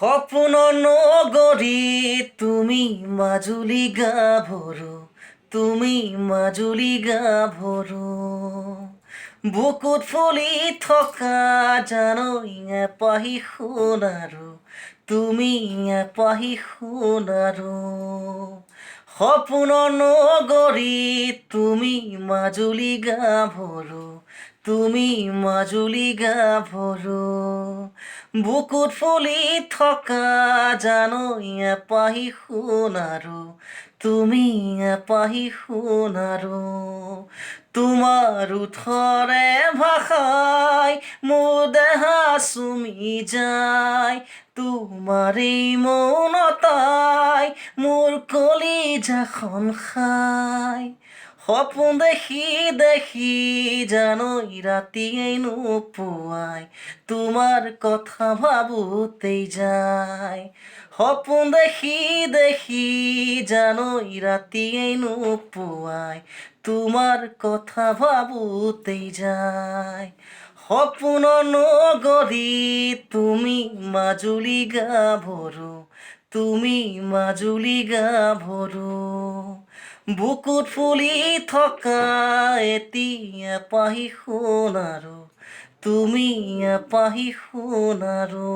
সপোনৰ নগৰী তুমি মাজুলী গাভৰু, তুমি মাজুলী গাভৰু। বুকুত ফুলি থকা জানৈ এপাহি সোণাৰু, তুমি এপাহি সোণাৰু। সপোনৰ নগৰী তুমি মাজুলী গাভৰু, তুমি মাজুলী গাভৰু। বুকুত ফুলি থকা জানৈ এপাহি সোণাৰু, তুমি এপাহি সোণাৰু। তোমাৰ ওঠৰে ভাষাই মোৰ দেহা চুমি যায়, তোমাৰেই মৌনতাই মোৰ কলিজাখন খায়। সপোন দেখি দেখি জানৈ ৰাতিয়েই নোপোৱাই, তোমাৰ কথা ভাবোতেই যায়। সপোন দেখি দেখি জানৈ ৰাতিয়েই নোপোৱাই, তোমাৰ কথা ভাবোতেই যায়। সপোনৰ নগৰী তুমি মাজুলী গাভৰু, তুমি মাজুলী গাভৰু। বুকুত ফুলি থকা এটি এপাহি সোণাৰু, তুমি এপাহি সোণাৰু।